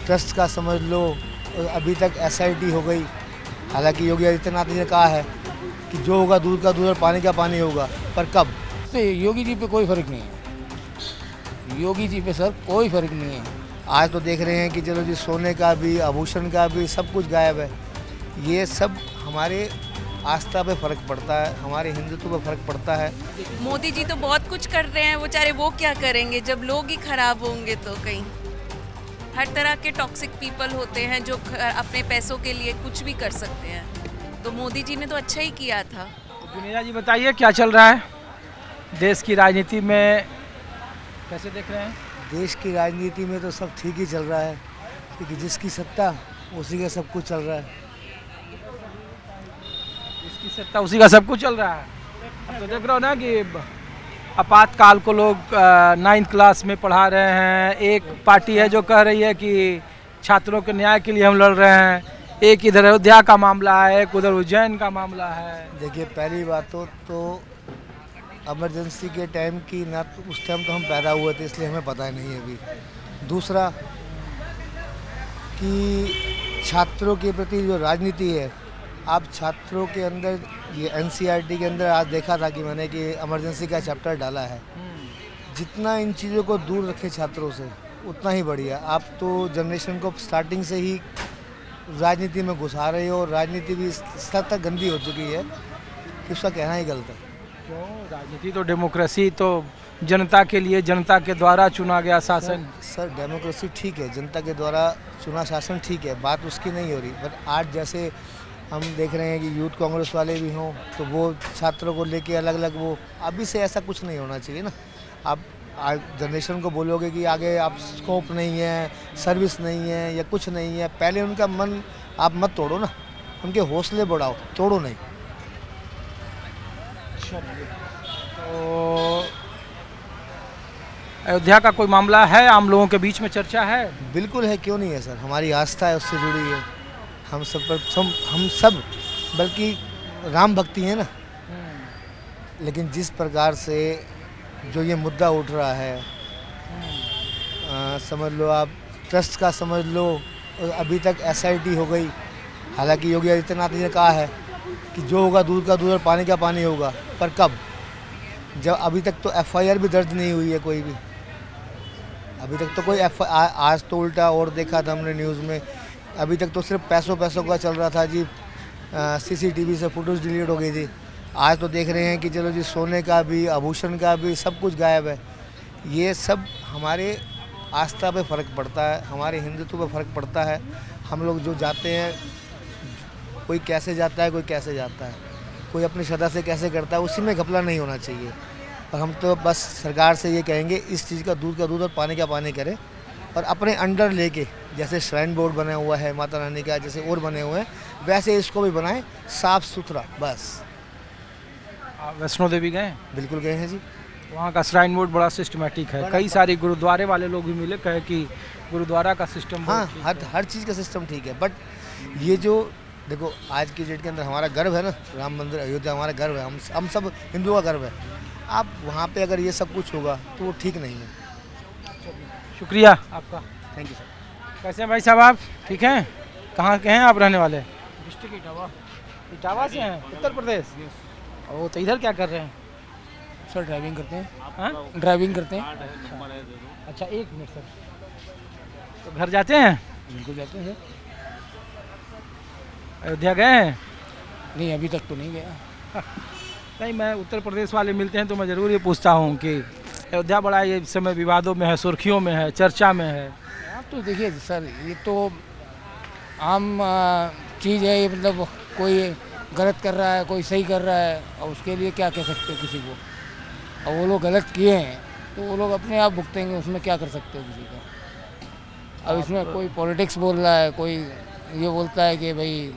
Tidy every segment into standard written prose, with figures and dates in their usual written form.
Trust का समझ लो, अभी तक एसआईटी हो गई। हालांकि योगी आदित्यनाथ ने कहा है कि जो होगा दूध का दूध और पानी का पानी होगा, पर कब? से योगी जी पे कोई फर्क नहीं है। योगी जी पे सर कोई फर्क नहीं है। आज तो देख रहे हैं कि चलो जी, सोने का भी, आभूषण का भी, सब कुछ गायब है। ये सब हमारे आस्था पे फ़र्क पड़ता है, हमारे हिंदुत्व पे फ़र्क पड़ता है। मोदी जी तो बहुत कुछ कर रहे हैं, बेचारे वो क्या करेंगे जब लोग ही खराब होंगे। तो कहीं हर तरह के टॉक्सिक पीपल होते हैं जो अपने पैसों के लिए कुछ भी कर सकते हैं। तो मोदी जी ने तो अच्छा ही किया था। गुनेजा जी बताइए क्या चल रहा है देश की राजनीति में, कैसे देख रहे हैं? देश की राजनीति में तो सब ठीक ही चल रहा है, क्योंकि जिसकी सत्ता उसी का सब कुछ चल रहा है। इसकी सत्ता उसी का सब कुछ चल रहा है। अब तो देख रहे हो ना कि आपातकाल को लोग 9th क्लास में पढ़ा रहे हैं। एक पार्टी है जो कह रही है कि छात्रों के न्याय के लिए हम लड़ रहे हैं। एक इधर अयोध्या का मामला है, एक उधर उज्जैन का मामला है। देखिए, पहली बात तो इमरजेंसी के टाइम की ना, तो उस टाइम तो हम पैदा हुए थे, इसलिए हमें पता ही नहीं है अभी। दूसरा कि छात्रों के प्रति जो राजनीति है, आप छात्रों के अंदर, ये एनसीईआरटी के अंदर आज देखा था कि मैंने कि इमरजेंसी का चैप्टर डाला है। जितना इन चीज़ों को दूर रखे छात्रों से, उतना ही बढ़िया। आप तो जनरेशन को स्टार्टिंग से ही राजनीति में घुसा रहे हो, और राजनीति भी इस स्तर तक गंदी हो चुकी है कि उसका कहना ही गलत है। क्यों? राजनीति तो डेमोक्रेसी तो जनता के लिए, जनता के द्वारा चुना गया शासन। सर डेमोक्रेसी ठीक है, जनता के द्वारा चुना शासन ठीक है, बात उसकी नहीं हो रही। बट आज जैसे हम देख रहे हैं कि यूथ कांग्रेस वाले भी हों, तो वो छात्रों को लेके अलग अलग, वो अभी से ऐसा कुछ नहीं होना चाहिए ना। आप आज जनरेशन को बोलोगे कि आगे आप स्कोप नहीं है, सर्विस नहीं है या कुछ नहीं है, पहले उनका मन आप मत तोड़ो ना, उनके हौसले बढ़ाओ, तोड़ो नहीं। तो अयोध्या का कोई मामला है, आम लोगों के बीच में चर्चा है? बिल्कुल है, क्यों नहीं है सर, हमारी आस्था है, उससे जुड़ी है। हम सब बल्कि राम भक्ति है ना। लेकिन जिस प्रकार से जो ये मुद्दा उठ रहा है, समझ लो आप, ट्रस्ट का समझ लो, अभी तक एसआईटी हो गई। हालांकि योगी आदित्यनाथ ने कहा है कि जो होगा दूध का दूध और पानी का पानी होगा, पर कब? जब अभी तक तो एफआईआर भी दर्ज नहीं हुई है कोई भी। अभी तक तो कोई आज तो उल्टा और देखा था हमने न्यूज़ में, अभी तक तो सिर्फ पैसों का चल रहा था जी। सीसीटीवी से फोटोज डिलीट हो गई थी। आज तो देख रहे हैं कि चलो जी, सोने का भी, आभूषण का भी, सब कुछ गायब है। ये सब हमारे आस्था पे फ़र्क पड़ता है, हमारे हिंदुत्व पे फ़र्क पड़ता है। हम लोग जो जाते हैं, कोई कैसे जाता है, कोई कैसे जाता है, कोई अपनी श्रद्धा से कैसे करता है, उसी में घपला नहीं होना चाहिए। और हम तो बस सरकार से ये कहेंगे, इस चीज़ का दूध और पानी का पानी करें, और अपने अंडर लेके, जैसे श्राइन बोर्ड बना हुआ है माता रानी का, जैसे और बने हुए हैं, वैसे इसको भी बनाएं साफ़ सुथरा। बस। आप वैष्णो देवी गए? बिल्कुल गए हैं जी। वहाँ का श्राइन बोर्ड बड़ा सिस्टमेटिक है। कई सारे गुरुद्वारे वाले लोग भी मिले, कहे कि गुरुद्वारा का सिस्टम, हाँ, हर चीज़ का सिस्टम ठीक है। बट ये जो देखो, आज की डेट के अंदर हमारा गर्व है ना, राम मंदिर अयोध्या हमारा गर्व है, हम सब हिंदुओं का गर्व है। आप वहाँ पे अगर ये सब कुछ होगा तो वो ठीक नहीं है। शुक्रिया आपका। Thank you sir. कैसे हैं भाई साहब, आप ठीक हैं? कहाँ के हैं आप रहने वाले? डिस्ट्रिक्ट इटावा। इटावा से हैं, उत्तर प्रदेश। ओ, तो इधर क्या कर रहे हैं? सर ड्राइविंग करते हैं। हाँ? ड्राइविंग करते हैं। अच्छा, 1 मिनट सर। तो घर जाते हैं? बिल्कुल जाते हैं सर। अयोध्या गए हैं? नहीं, अभी तक तो नहीं गया। नहीं, मैं उत्तर प्रदेश वाले मिलते हैं तो मैं ज़रूर ये पूछता हूँ कि अयोध्या बड़ा ये इस समय विवादों में है, सुर्खियों में है, चर्चा में है। आप तो देखिए सर, ये तो आम चीज़ है। ये मतलब कोई गलत कर रहा है, कोई सही कर रहा है, और उसके लिए क्या कह सकते हो किसी को। और वो लोग गलत किए हैं तो वो लोग अपने आप भुगतेंगे, उसमें क्या कर सकते हो किसी का। अब इसमें कोई पॉलिटिक्स बोल रहा है, कोई ये बोलता है कि भाई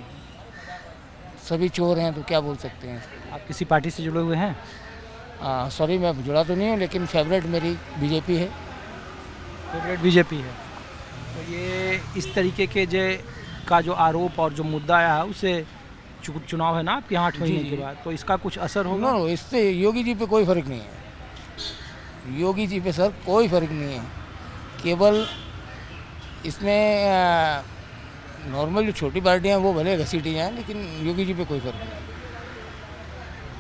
सभी चोर हैं, तो क्या बोल सकते हैं। आप किसी पार्टी से जुड़े हुए हैं? सॉरी, मैं जुड़ा तो नहीं हूँ, लेकिन फेवरेट मेरी बीजेपी है। फेवरेट बीजेपी है। तो ये इस तरीके के का जो आरोप और जो मुद्दा आया है, उससे चुनाव है ना आपके यहाँ 8 महीने के बाद, तो इसका कुछ असर होगा? नो, इससे योगी जी पे कोई फ़र्क नहीं है। योगी जी पे सर कोई फ़र्क नहीं है। केवल इसमें नॉर्मल जो छोटी पार्टियां हैं वो भले घसीटी जाएं, लेकिन योगी जी पे कोई फर्क नहीं।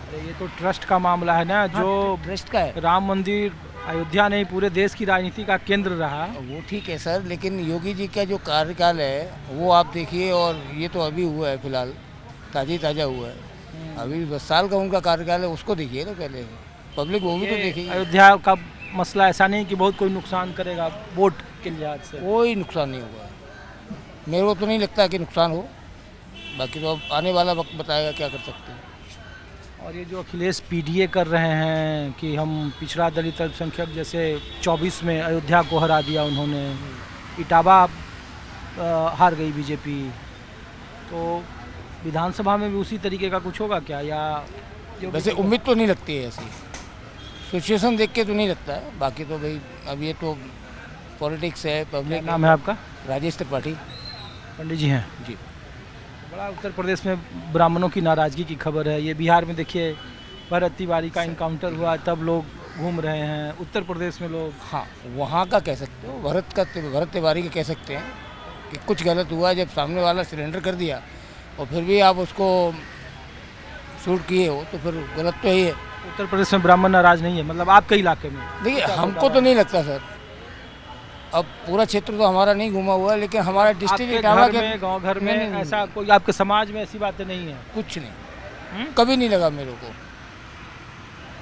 अरे ये तो ट्रस्ट का मामला है ना, जो ट्रस्ट का है राम मंदिर अयोध्या नहीं पूरे देश की राजनीति का केंद्र रहा। वो ठीक है सर, लेकिन योगी जी का जो कार्यकाल है वो आप देखिए, और ये तो अभी हुआ है फिलहाल, ताज़ा हुआ है। अभी 10 साल का उनका कार्यकाल है, उसको देखिए ना पहले, पब्लिक वो भी तो देखिए। अयोध्या का मसला ऐसा नहीं कि बहुत कोई नुकसान करेगा वोट के लिहाज से। कोई नुकसान नहीं होगा, मेरे को तो नहीं लगता कि नुकसान हो, बाकी तो अब आने वाला वक्त बताएगा क्या कर सकते हैं। और ये जो अखिलेश पीडीए कर रहे हैं कि हम पिछड़ा दलित अल्पसंख्यक, जैसे 24 में अयोध्या को हरा दिया उन्होंने, इटावा हार गई बीजेपी, तो विधानसभा में भी उसी तरीके का कुछ होगा क्या? या वैसे उम्मीद तो नहीं लगती है ऐसी, सिचुएशन देख के तो नहीं लगता है। बाकी तो भाई अब ये तो पॉलिटिक्स है, पब्लिक। नाम है आपका? राजेश त्रिपाठी। पंडित जी हैं जी। बड़ा उत्तर प्रदेश में ब्राह्मणों की नाराज़गी की खबर है। ये बिहार में देखिए भरत तिवारी का इनकाउंटर हुआ, तब लोग घूम रहे हैं। उत्तर प्रदेश में लोग, हाँ वहाँ का कह सकते हो, भरत तिवारी का कह सकते हैं कि कुछ गलत हुआ जब सामने वाला सरेंडर कर दिया और फिर भी आप उसको शूट किए हो, तो फिर गलत तो ही है। उत्तर प्रदेश में ब्राह्मण नाराज नहीं है, मतलब आपके इलाके में? देखिए हमको तो नहीं लगता सर, अब पूरा क्षेत्र तो हमारा नहीं घुमा हुआ है, लेकिन हमारा डिस्ट्रिक्ट इटावा के गाँव घर में नहीं, ऐसा कोई आपके समाज में ऐसी बातें नहीं है? कुछ नहीं, कभी नहीं लगा मेरे को।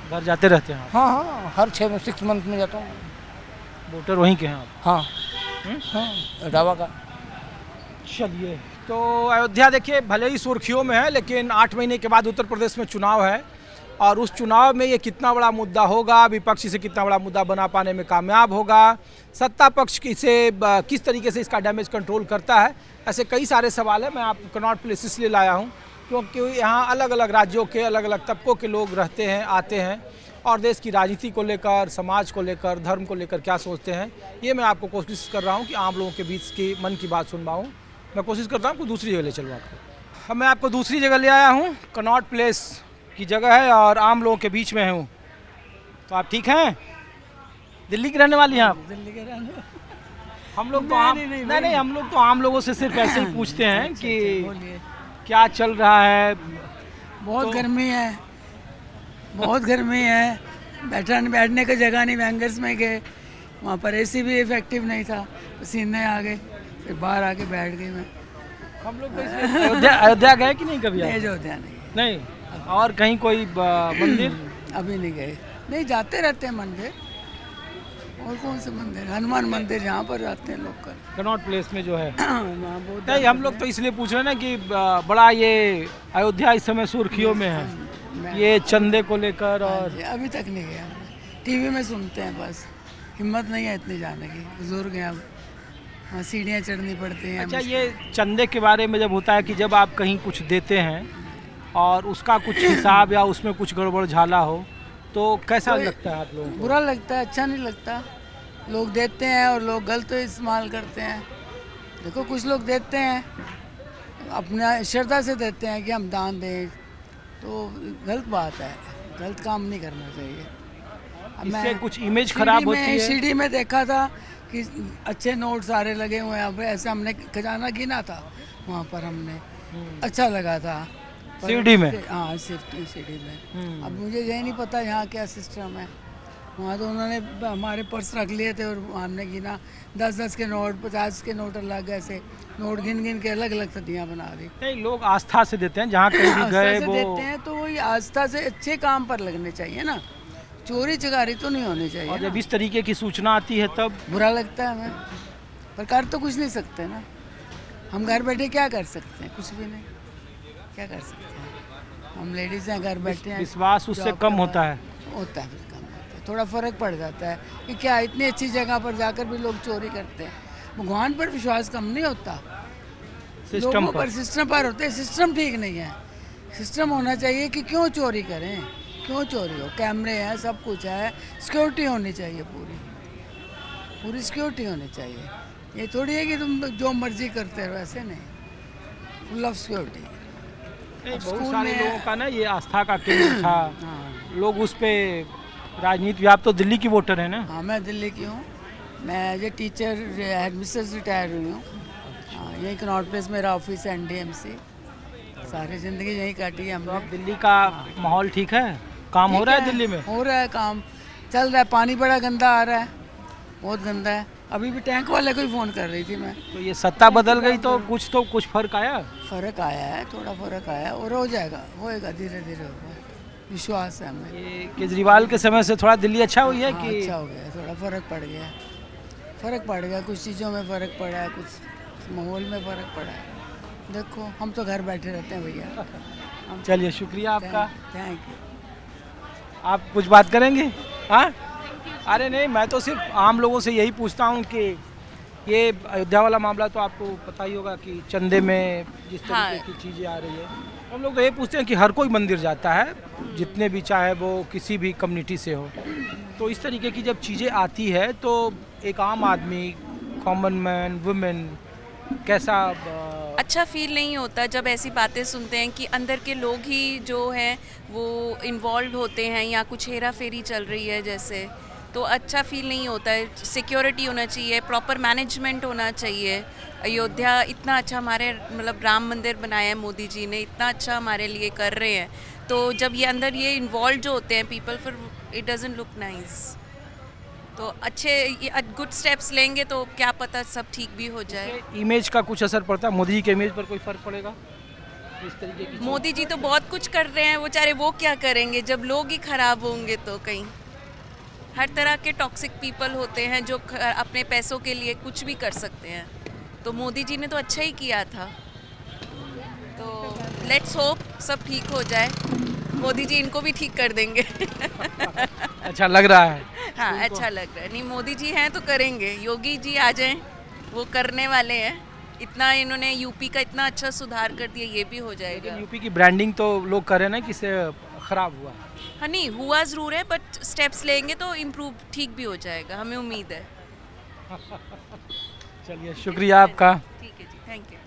घर जाते रहते हैं आप? हाँ, हर 6 मंथ में जाता हूँ। वोटर वहीं के हैं आप? हाँ इटावा का। चलिए, तो अयोध्या देखिए भले ही सुर्खियों में है, लेकिन 8 महीने के बाद उत्तर प्रदेश में चुनाव है, और उस चुनाव में ये कितना बड़ा मुद्दा होगा, विपक्ष इसे कितना बड़ा मुद्दा बना पाने में कामयाब होगा, सत्ता पक्ष इसे किस तरीके से इसका डैमेज कंट्रोल करता है, ऐसे कई सारे सवाल है। मैं आपको कनॉट प्लेस इसलिए लाया हूँ क्योंकि यहाँ अलग अलग राज्यों के अलग अलग तबकों के लोग रहते हैं, आते हैं, और देश की राजनीति को लेकर, समाज को लेकर, धर्म को लेकर क्या सोचते हैं, ये मैं आपको कोशिश कर रहा हूँ कि आम लोगों के बीच की मन की बात सुन पाऊँ। मैं कोशिश करता हूँ आपको दूसरी जगह ले चलूँ आपको। अब मैं आपको दूसरी जगह ले आया हूँ, कनॉट प्लेस की जगह है, और आम लोगों के बीच में हूँ। तो आप ठीक हैं? दिल्ली की रहने वाली हैं आप? दिल्ली के रहने। हम लोग तो नहीं, हम लोग तो आम लोगों से सिर्फ ऐसे ही पूछते हैं कि क्या चल रहा है। बहुत गर्मी है, बहुत गर्मी है, बैठने का जगह नहीं। बैंगर्स में गए, वहाँ पर एसी भी इफेक्टिव नहीं था, पसीने आ गए, फिर बाहर आके बैठ गई मैं। हम लोग तो अयोध्या गए कि नहीं कभी? अयोध्या नहीं। और कहीं कोई मंदिर? अभी नहीं गए, नहीं जाते रहते हैं मंदिर। और कौन से मंदिर? हनुमान मंदिर, जहाँ पर जाते हैं लोग कर। कनॉट प्लेस में जो है बहुत नहीं, हम लोग तो इसलिए पूछ रहे हैं ना कि बड़ा ये अयोध्या इस समय सुर्खियों में है, ये चंदे को लेकर। और अभी तक नहीं गए, टीवी में सुनते हैं बस, हिम्मत नहीं है इतनी जाने की, बुजुर्ग हैं अब, वहाँ सीढ़ियाँ चढ़नी पड़ती हैं। अच्छा, ये चंदे के बारे में जब होता है कि जब आप कहीं कुछ देते हैं और उसका कुछ हिसाब या उसमें कुछ गड़बड़ झाला हो, तो कैसा लगता है आप लोगों को? बुरा लगता है, अच्छा नहीं लगता। लोग देते हैं और लोग गलत इस्तेमाल करते हैं। देखो कुछ लोग देते हैं अपना श्रद्धा से देते हैं कि हम दान दें, तो गलत बात है, गलत काम नहीं करना चाहिए। इससे कुछ इमेज खराब होती है। सीढ़ी में देखा था कि अच्छे नोट सारे लगे हुए हैं, ऐसे हमने खजाना गिना था वहाँ पर, हमने अच्छा लगा था सीढ़ी में। हाँ सीढ़ी में। अब मुझे यही नहीं पता यहाँ क्या सिस्टम है। वहाँ तो उन्होंने हमारे पर्स रख लिए थे और हमने गिना 10-10 के नोट, 50 के नोट अलग, ऐसे नोट गिन के अलग अलग सदियाँ बना दी। नहीं, लोग आस्था से देते हैं, जहाँ कहीं भी गए वो देते हैं, तो वही आस्था से अच्छे काम पर लगने चाहिए ना, चोरी चकारी तो नहीं होनी चाहिए। और जब इस तरीके की सूचना आती है तब बुरा लगता है हमें, पर कर तो कुछ नहीं सकते ना। हम घर बैठे क्या कर सकते हैं? कुछ भी नहीं, क्या कर सकते हैं? हम लेडीज़ हैं, घर बैठे हैं। विश्वास उससे कम होता है। होता है, कम होता है, थोड़ा फ़र्क पड़ जाता है कि क्या इतनी अच्छी जगह पर जाकर भी लोग चोरी करते हैं। भगवान पर विश्वास कम नहीं होता, सिस्टम पर सिस्टम पर होते हैं। सिस्टम ठीक नहीं है। सिस्टम होना चाहिए कि क्यों चोरी करें, क्यों चोरी हो। कैमरे हैं, सब कुछ है, सिक्योरिटी होनी चाहिए, पूरी सिक्योरिटी होनी चाहिए। ये थोड़ी है कि तुम जो मर्जी करते रहो, ऐसे नहीं, फुल ऑफ सिक्योरिटी। बहुत सारे लोगों का ना ये आस्था का केंद्र था, लोग उस पे राजनीति। आप तो दिल्ली की वोटर है ना? हाँ, मैं दिल्ली की हूँ, मैं as a teacher headmistress retire हुई हूँ। हाँ, यही कनॉट प्लेस मेरा ऑफिस है, NDMC। सारी ज़िंदगी यही काटी है तो हमने। अब दिल्ली का माहौल ठीक है, काम हो रहा है दिल्ली में? हो रहा है काम, चल रहा है। पानी बड़ा गंदा आ रहा है, बहुत गंदा है। अभी भी टैंक वाले को ही फ़ोन कर रही थी मैं। तो ये सत्ता बदल गई तो कुछ फर्क आया? फ़र्क आया है, थोड़ा फ़र्क आया है और हो जाएगा, होएगा, धीरे धीरे होगा, विश्वास है हमें। ये केजरीवाल के समय से थोड़ा दिल्ली अच्छा हुई है हाँ, कि? अच्छा हो गया, थोड़ा फ़र्क पड़ गया, फ़र्क पड़ गया, कुछ चीज़ों में फ़र्क पड़ा है, कुछ माहौल में फ़र्क पड़ा है। देखो, हम तो घर बैठे रहते हैं भैया। चलिए, शुक्रिया आपका। Thank you. आप कुछ बात करेंगे? हाँ, अरे नहीं, मैं तो सिर्फ आम लोगों से यही पूछता हूँ कि ये अयोध्या वाला मामला तो आपको पता ही होगा कि चंदे में जिस तरीके हाँ। की चीज़ें आ रही है, हम लोग तो ये पूछते हैं कि हर कोई मंदिर जाता है, जितने भी, चाहे वो किसी भी कम्युनिटी से हो। तो इस तरीके की जब चीज़ें आती है तो एक आम आदमी, कॉमन मैन, वुमेन, कैसा अच्छा फील नहीं होता जब ऐसी बातें सुनते हैं कि अंदर के लोग ही जो हैं वो इन्वॉल्व होते हैं या कुछ हेरा फेरी चल रही है जैसे, तो अच्छा फील नहीं होता है। सिक्योरिटी होना चाहिए, प्रॉपर मैनेजमेंट होना चाहिए। अयोध्या इतना अच्छा हमारे मतलब राम मंदिर बनाया है मोदी जी ने, इतना अच्छा हमारे लिए कर रहे हैं, तो जब ये अंदर ये इन्वॉल्व जो होते हैं पीपल, फिर इट डजंट लुक नाइस। तो अच्छे गुड स्टेप्स लेंगे तो क्या पता सब ठीक भी हो जाए। इमेज का कुछ असर पड़ता है? मोदी जी के इमेज पर कोई फर्क पड़ेगा इस तरीके की? मोदी जी तो बहुत कुछ कर रहे हैं, वो चाहे वो क्या करेंगे जब लोग ही खराब होंगे तो कहीं। हर तरह के टॉक्सिक पीपल होते हैं जो अपने पैसों के लिए कुछ भी कर सकते हैं, तो मोदी जी ने तो अच्छा ही किया था। तो लेट्स होप सब ठीक हो जाए, मोदी जी इनको भी ठीक कर देंगे। अच्छा लग रहा है? हाँ, अच्छा लग रहा है। नहीं, मोदी जी हैं तो करेंगे, योगी जी आ जाएं, वो करने वाले हैं। इतना इन्होंने यूपी का इतना अच्छा सुधार कर दिया, ये भी हो जाएगा। यूपी की ब्रांडिंग तो लोग कर रहे हैं ना कि इससे खराब हुआ। हाँ, नहीं हुआ ज़रूर है, बट स्टेप्स लेंगे तो इम्प्रूव ठीक भी हो जाएगा, हमें उम्मीद है। चलिए, शुक्रिया आपका। ठीक है जी, थैंक यू।